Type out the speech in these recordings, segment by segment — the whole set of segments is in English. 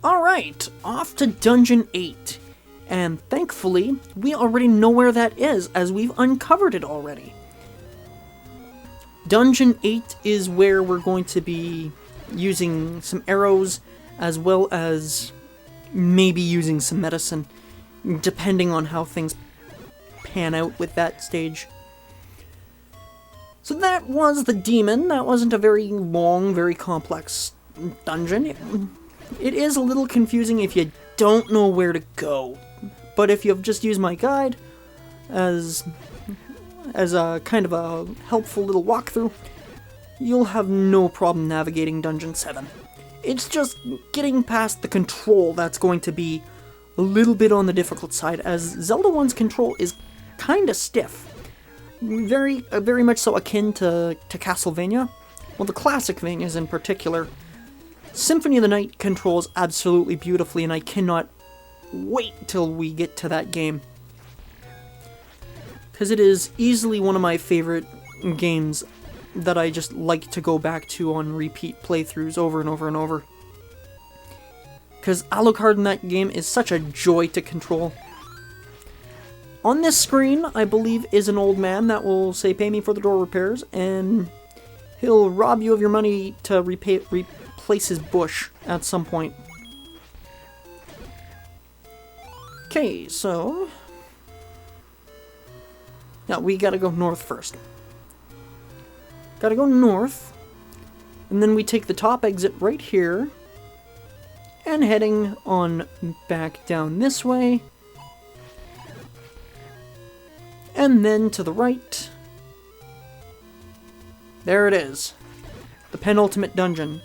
Alright, off to Dungeon 8. And thankfully, we already know where that is, as we've uncovered it already. Dungeon 8 is where we're going to be using some arrows, as well as maybe using some medicine, depending on how things pan out with that stage. So that was the demon. That wasn't a very long, very complex dungeon. It is a little confusing if you don't know where to go. But if you've just used my guide as a kind of a helpful little walkthrough, you'll have no problem navigating Dungeon 7. It's just getting past the control that's going to be a little bit on the difficult side, as Zelda 1's control is kinda stiff. Very much so akin to Castlevania. Well, the classic Vanias in particular. Symphony of the Night controls absolutely beautifully, and I cannot wait till we get to that game. Because it is easily one of my favorite games that I just like to go back to on repeat playthroughs over and over and over. Because Alucard in that game is such a joy to control. On this screen, I believe, is an old man that will say, "Pay me for the door repairs," and he'll rob you of your money to replace his bush at some point. Okay, so... now, we gotta go north first. Gotta go north, and then we take the top exit right here, and heading on back down this way, and then to the right. There it is. The penultimate dungeon.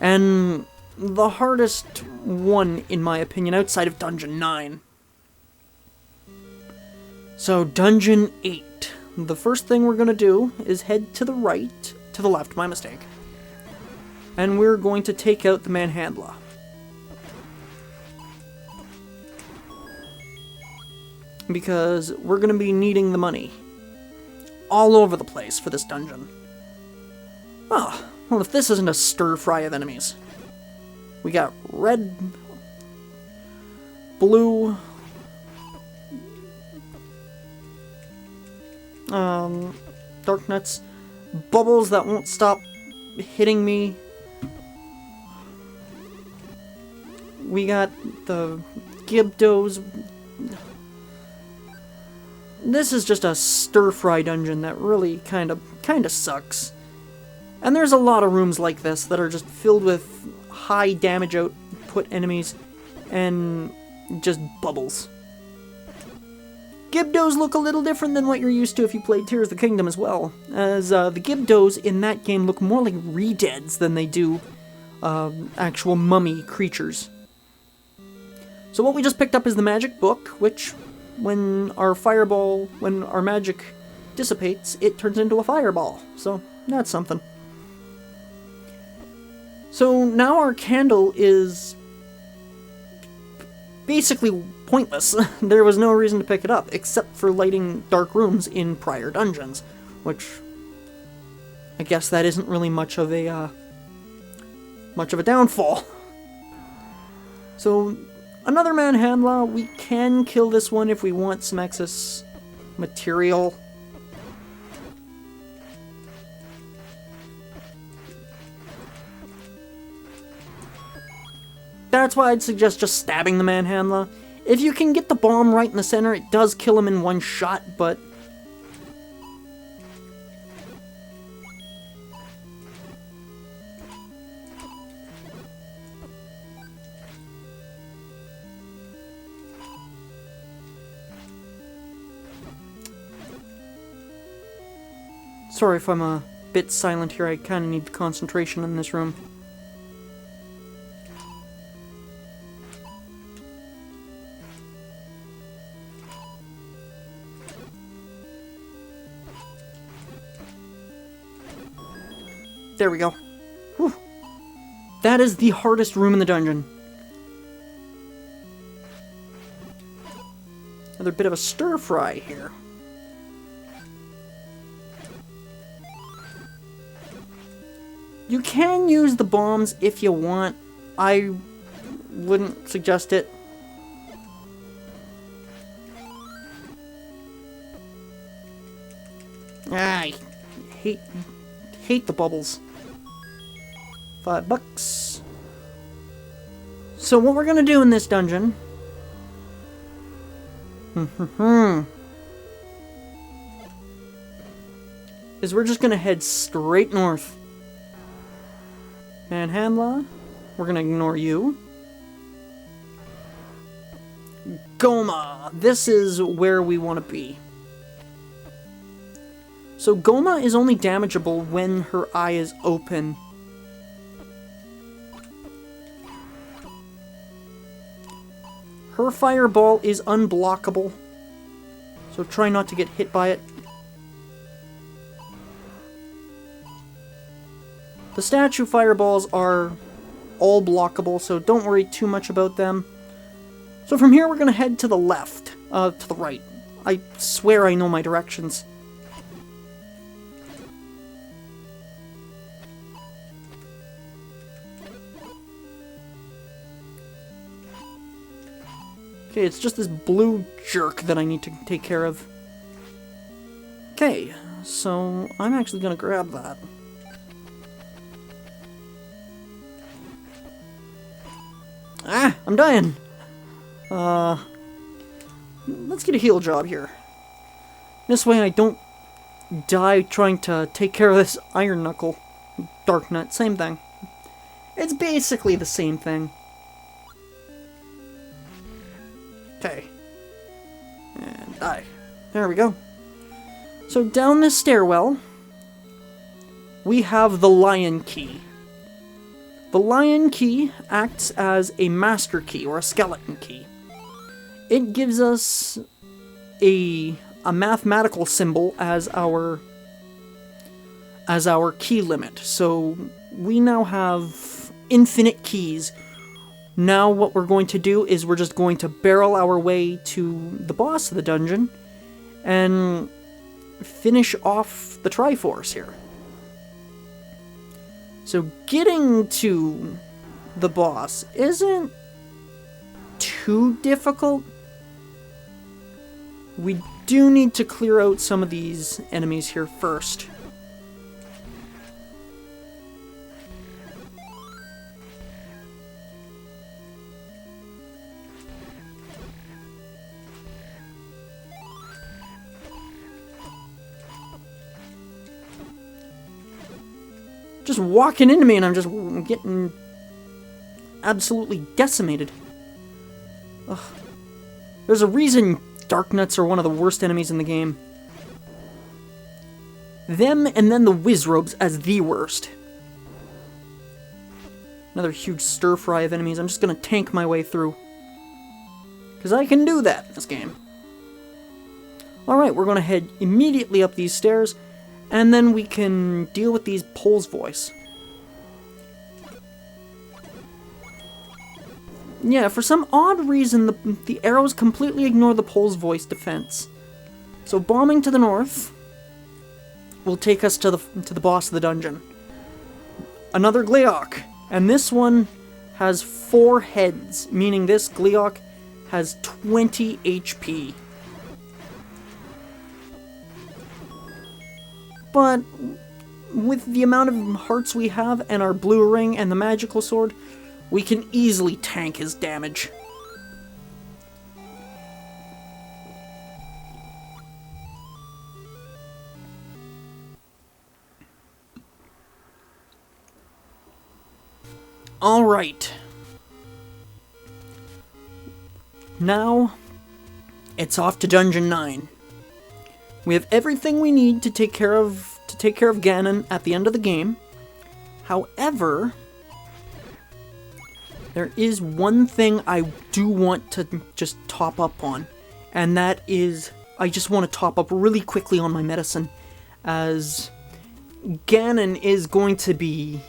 And the hardest one, in my opinion, outside of Dungeon 9. So, Dungeon 8. The first thing we're going to do is head to the right, to the left, my mistake. And we're going to take out the Manhandla. Because we're going to be needing the money all over the place for this dungeon. Oh, well, if this isn't a stir-fry of enemies. We got red, blue, dark nuts, bubbles that won't stop hitting me. We got the Gibdos. This is just a stir-fry dungeon that really kind of sucks. And there's a lot of rooms like this that are just filled with high damage output enemies and just bubbles. Gibdos look a little different than what you're used to if you played Tears of the Kingdom as well, as the Gibdos in that game look more like re-deads than they do actual mummy creatures. So what we just picked up is the magic book, which when our magic dissipates, it turns into a fireball. So that's something. So now our candle is basically pointless. There was no reason to pick it up, except for lighting dark rooms in prior dungeons, which I guess that isn't really much of a downfall. So another Manhandla. We can kill this one if we want some excess material. That's why I'd suggest just stabbing the Manhandla. If you can get the bomb right in the center, it does kill him in one shot, but... sorry if I'm a bit silent here, I kind of need concentration in this room. There we go. Whew. That is the hardest room in the dungeon. Another bit of a stir-fry here. You can use the bombs if you want. I Wouldn't suggest it. I hate the bubbles. $5. So what we're gonna do in this dungeon is we're just gonna head straight north. Manhandla, we're gonna ignore you. Goma, this is where we want to be. So Goma is only damageable when her eye is open. Her fireball is unblockable, so try not to get hit by it. The statue fireballs are all blockable, so don't worry too much about them. So from here we're going to head to the left, to the right. I swear I know my directions. Okay, it's just this blue jerk that I need to take care of. Okay, so I'm actually gonna grab that. Ah, I'm dying! Let's get a heal job here. This way I don't die trying to take care of this Iron Knuckle. Dark Nut, same thing. It's basically the same thing. Okay. And die. There we go. So down this stairwell, we have the Lion Key. The Lion Key acts as a master key, or a skeleton key. It gives us a mathematical symbol as our key limit. So we now have infinite keys. Now what we're going to do is we're just going to barrel our way to the boss of the dungeon and finish off the Triforce here. So getting to the boss isn't too difficult. We do need to clear out some of these enemies here first. Just walking into me and I'm just getting absolutely decimated. Ugh. There's a reason Dark Nuts are one of the worst enemies in the game. Them and then the Wizrobes as the worst. Another huge stir-fry of enemies. I'm just gonna tank my way through. Because I can do that in this game. Alright, we're gonna head immediately up these stairs. And then we can deal with these Pole's Voice. Yeah, for some odd reason, the arrows completely ignore the Pole's Voice defense. So bombing to the north will take us to the boss of the dungeon. Another Gleeok. And this one has 4 heads, meaning this Gleeok has 20 HP. But with the amount of hearts we have and our blue ring and the magical sword, we can easily tank his damage. Alright. Now, it's off to Dungeon 9. We have everything we need to take care of Ganon at the end of the game. However, there is one thing I do want to just top up on, and that is I just want to top up really quickly on my medicine, as Ganon is going to be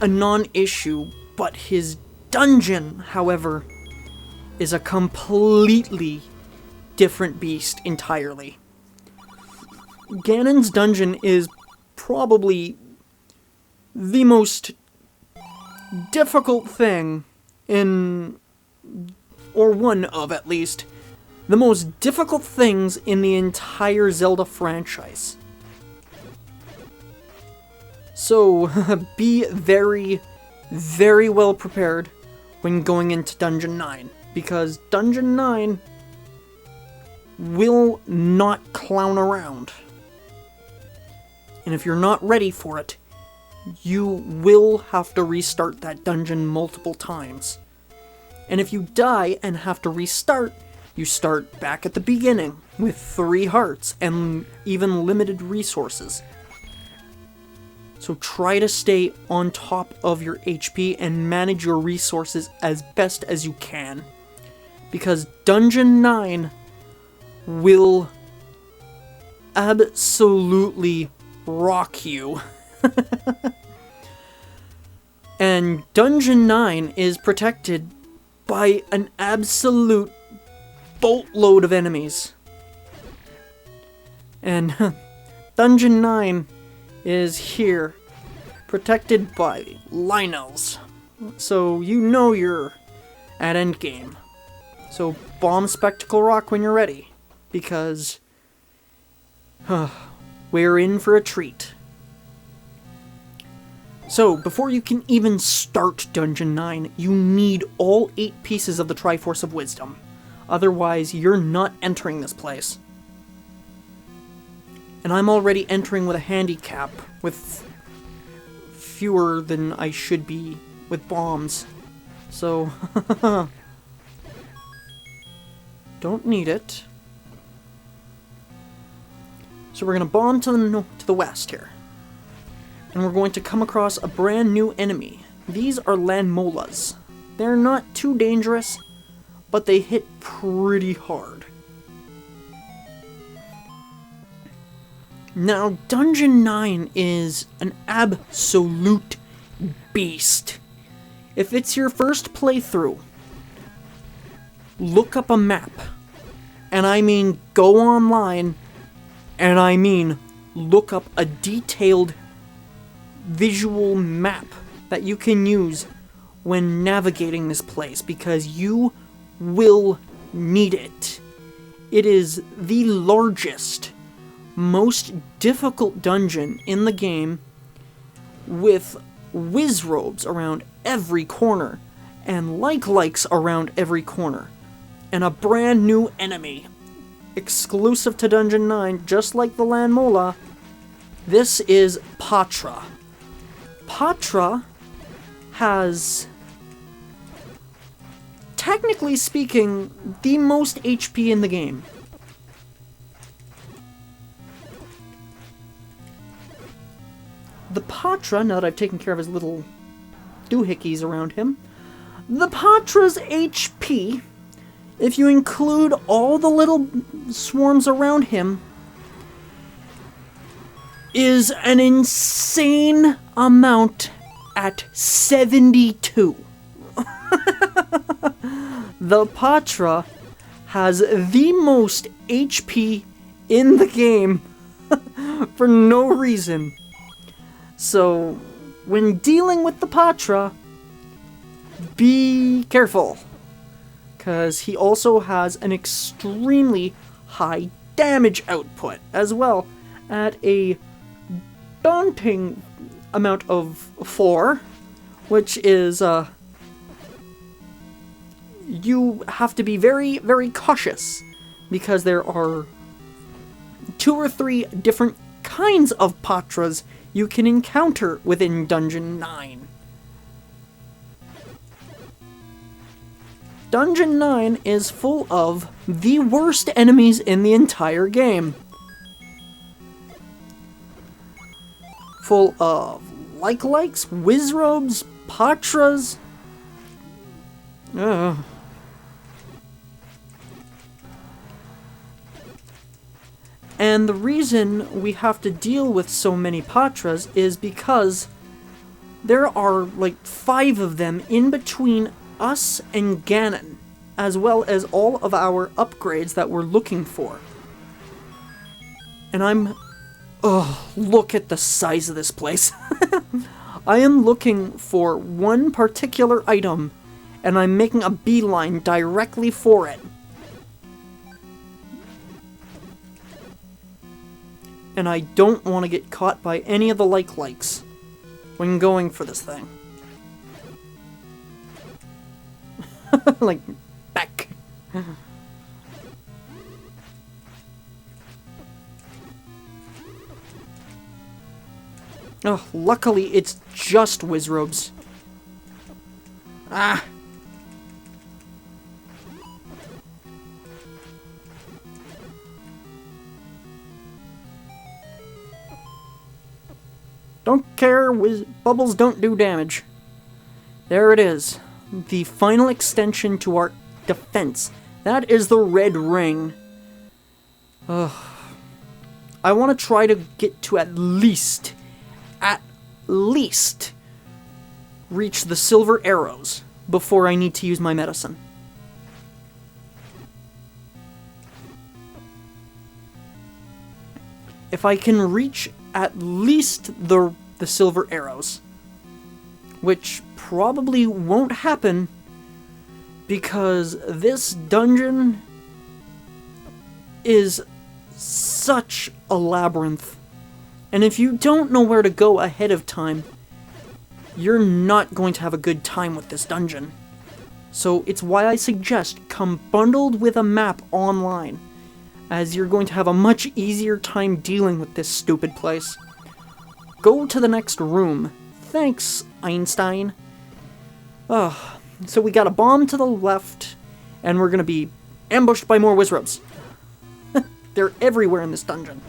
a non-issue, but his dungeon, however, is a completely different beast entirely. Ganon's dungeon is probably the most difficult thing in, or one of at least, the most difficult things in the entire Zelda franchise. So, be very, very well prepared when going into Dungeon 9, because Dungeon 9 will not clown around. And if you're not ready for it, you will have to restart that dungeon multiple times. And if you die and have to restart, you start back at the beginning with 3 hearts and even limited resources. So try to stay on top of your HP and manage your resources as best as you can. Because Dungeon 9 will absolutely rock you. And Dungeon 9 is protected by an absolute boatload of enemies. And Dungeon 9 is here, protected by Lynels. So you know you're at endgame. So bomb Spectacle Rock when you're ready, because we're in for a treat. So, before you can even start Dungeon 9, you need all 8 pieces of the Triforce of Wisdom. Otherwise, you're not entering this place. And I'm already entering with a handicap, with fewer than I should be with bombs. So, don't need it. So we're going to bomb to the west here. And we're going to come across a brand new enemy. These are Landmolas. They're not too dangerous, but they hit pretty hard. Now, Dungeon 9 is an absolute beast. If it's your first playthrough, look up a map. And I mean go online, and I mean look up a detailed visual map that you can use when navigating this place, because you will need it. It is the largest, most difficult dungeon in the game, with Wizrobes around every corner and likes around every corner, and a brand new enemy exclusive to Dungeon 9, just like the Landmola. This is Patra. Patra has, technically speaking, the most HP in the game. The Patra, now that I've taken care of his little doohickeys around him, the Patra's HP, if you include all the little swarms around him, is an insane amount at 72. The Patra has the most HP in the game for no reason. So, when dealing with the Patra, be careful, because he also has an extremely high damage output as well, at a daunting amount of 4, which is, you have to be very, very cautious, because there are 2 or 3 different kinds of Patras you can encounter within Dungeon 9. Dungeon 9 is full of the worst enemies in the entire game. Full of likes, Wizrobes, Patras. And the reason we have to deal with so many Patras is because there are like 5 of them in between us and Ganon, as well as all of our upgrades that we're looking for. And oh, look at the size of this place. I am looking for one particular item, and I'm making a beeline directly for it. And I don't want to get caught by any of the likes when going for this thing. Like, back. Oh, luckily it's just Wizrobes. Ah! Don't care, bubbles don't do damage. There it is. The final extension to our defense. That is the red ring. Ugh. I want to try to get to at least reach the silver arrows before I need to use my medicine. If I can reach at least the silver arrows, which probably won't happen because this dungeon is such a labyrinth. And if you don't know where to go ahead of time, you're not going to have a good time with this dungeon. So it's why I suggest come bundled with a map online, as you're going to have a much easier time dealing with this stupid place. Go to the next room. Thanks, Einstein. So we got a bomb to the left, and we're gonna be ambushed by more Wizrobes. They're everywhere in this dungeon.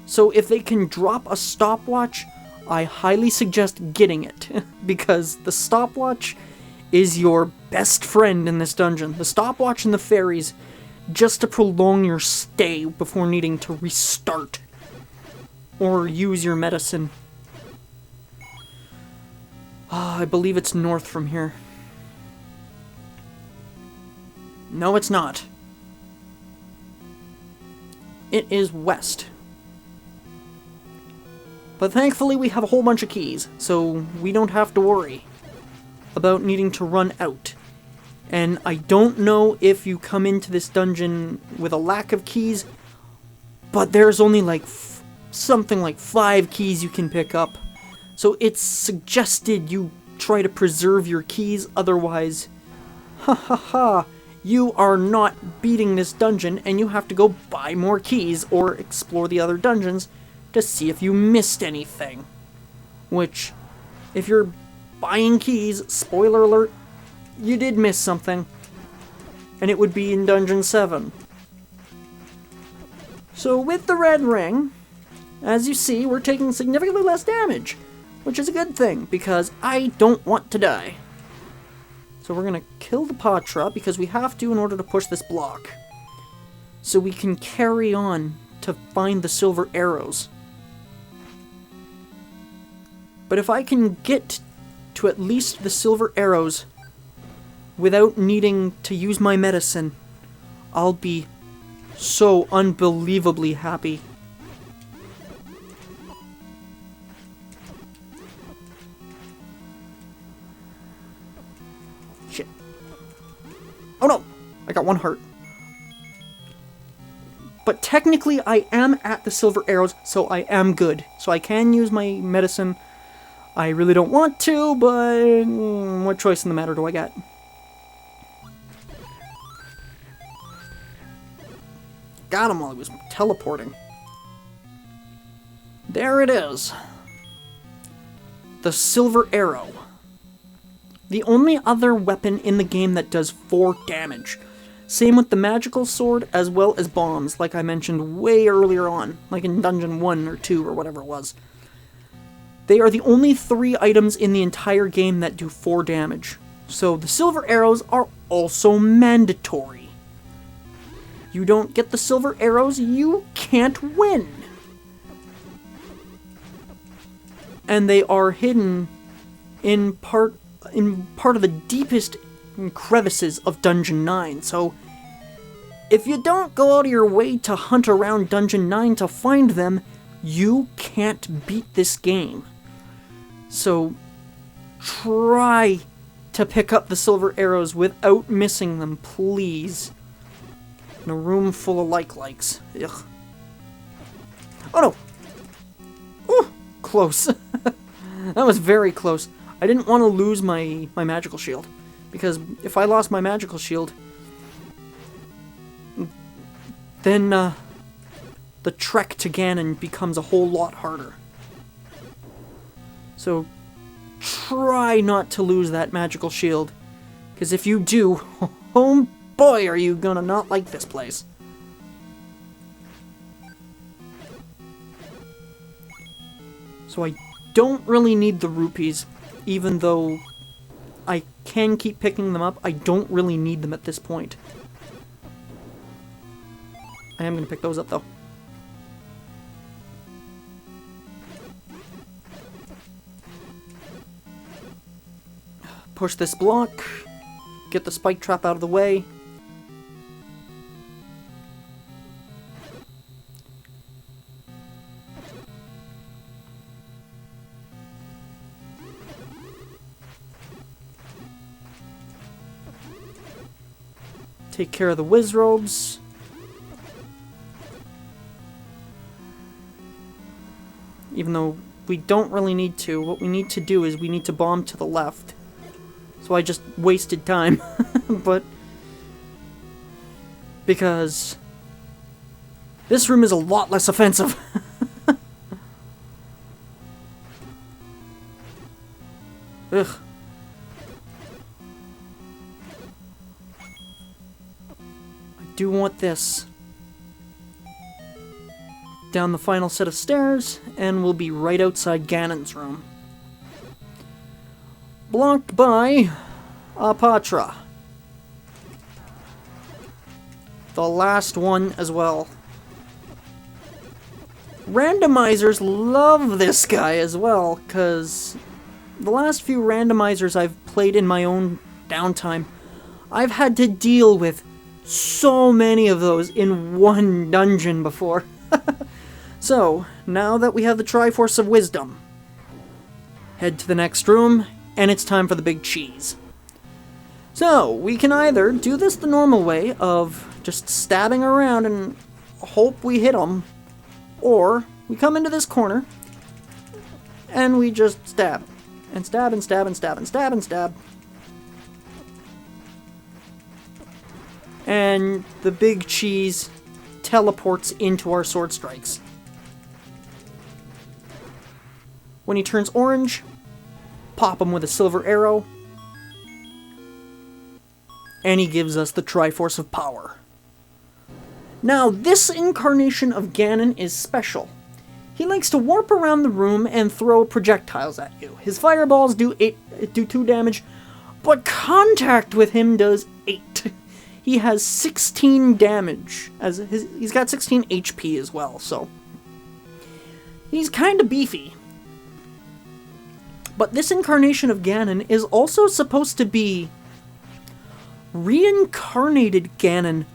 So if they can drop a stopwatch, I highly suggest getting it, because the stopwatch is your best friend in this dungeon. The stopwatch and the fairies, just to prolong your stay before needing to restart or use your medicine. I believe it's north from here. No, it's not. It is west. But thankfully we have a whole bunch of keys, so we don't have to worry about needing to run out. And I don't know if you come into this dungeon with a lack of keys, but there's only like something like 5 keys you can pick up. So it's suggested you try to preserve your keys, otherwise, you are not beating this dungeon and you have to go buy more keys or explore the other dungeons to see if you missed anything. Which, if you're buying keys, spoiler alert, you did miss something. And it would be in Dungeon 7. So with the red ring, as you see, we're taking significantly less damage, which is a good thing, because I don't want to die. So we're gonna kill the Patra, because we have to in order to push this block. So we can carry on to find the silver arrows. But if I can get to at least the silver arrows without needing to use my medicine, I'll be so unbelievably happy. Shit. Oh no! I got 1 heart. But technically I am at the silver arrows, so I am good. So I can use my medicine. I really don't want to, but what choice in the matter do I got? Got him while he was teleporting. There it is. The silver arrow. The only other weapon in the game that does 4 damage. Same with the magical sword, as well as bombs, like I mentioned way earlier on, like in Dungeon 1 or 2 or whatever it was. They are the only 3 items in the entire game that do 4 damage. So the silver arrows are also mandatory. You don't get the silver arrows, you can't win. And they are hidden in part of the deepest crevices of Dungeon 9, so if you don't go out of your way to hunt around Dungeon 9 to find them, you can't beat this game. So try to pick up the silver arrows without missing them, please. In a room full of likes. Ugh. Oh no! Ooh, close. That was very close. I didn't want to lose my magical shield, because if I lost my magical shield, then the trek to Ganon becomes a whole lot harder. So try not to lose that magical shield, because if you do, oh boy, are you gonna not like this place. So I don't really need the rupees, even though I can keep picking them up. I don't really need them at this point. I am going to pick those up, though. Push this block. Get the spike trap out of the way. Take care of the Wizrobes. Even though we don't really need to. What we need to do is we need to bomb to the left. So I just wasted time. But because this room is a lot less offensive. Ugh. I do want this. Down the final set of stairs, and we'll be right outside Ganon's room. Blocked by Apatra. The last one as well. Randomizers love this guy as well, because the last few randomizers I've played in my own downtime, I've had to deal with so many of those in one dungeon before. So, now that we have the Triforce of Wisdom, head to the next room, and it's time for the big cheese. So, we can either do this the normal way of just stabbing around and hope we hit them, or we come into this corner, and we just stab. And stab and stab and stab and stab and stab. And the big cheese teleports into our sword strikes. When he turns orange, pop him with a silver arrow, and he gives us the Triforce of Power. Now, this incarnation of Ganon is special. He likes to warp around the room and throw projectiles at you. His fireballs do 2 damage, but contact with him does 8. He has 16 damage. He's got 16 HP as well, so he's kind of beefy. But this incarnation of Ganon is also supposed to be reincarnated Ganon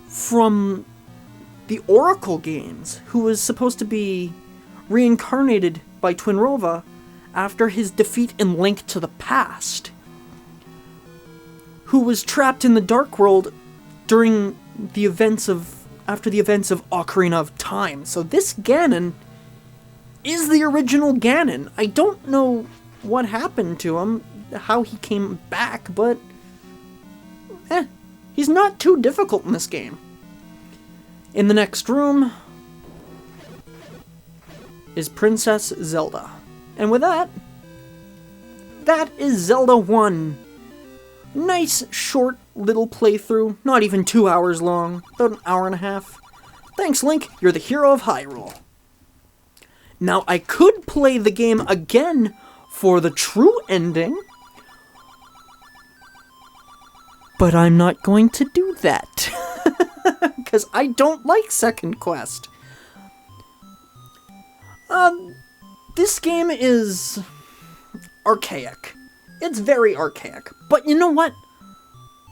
from the Oracle games, who was supposed to be reincarnated by Twinrova after his defeat in Link to the Past, who was trapped in the Dark World during the events of Ocarina of Time. So this Ganon is the original Ganon. I don't know what happened to him, how he came back, but he's not too difficult in this game. In the next room is Princess Zelda. And with that is Zelda 1. Nice, short, little playthrough. Not even 2 hours long. About an hour and a half. Thanks, Link. You're the hero of Hyrule. Now, I could play the game again for the true ending, but I'm not going to do that. Because I don't like Second Quest. This game is archaic. It's very archaic. But you know what?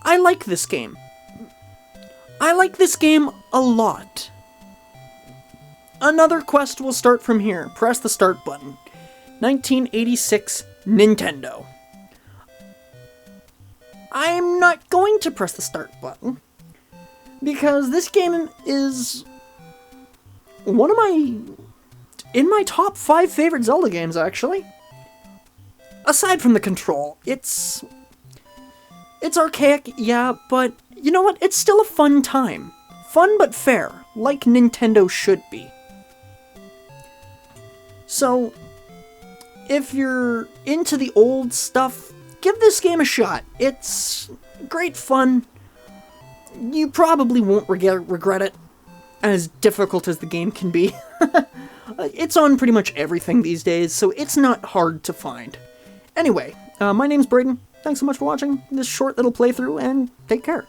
I like this game. I like this game a lot. Another quest will start from here. Press the start button. 1986 Nintendo. I'm not going to press the start button because this game is one of in my top 5 favorite Zelda games, actually. Aside from the control, it's archaic, yeah, but you know what? It's still a fun time. Fun but fair, like Nintendo should be. So, if you're into the old stuff, give this game a shot. It's great fun. You probably won't regret it, as difficult as the game can be. It's on pretty much everything these days, so it's not hard to find. Anyway, my name's Braden. Thanks so much for watching this short little playthrough, and take care.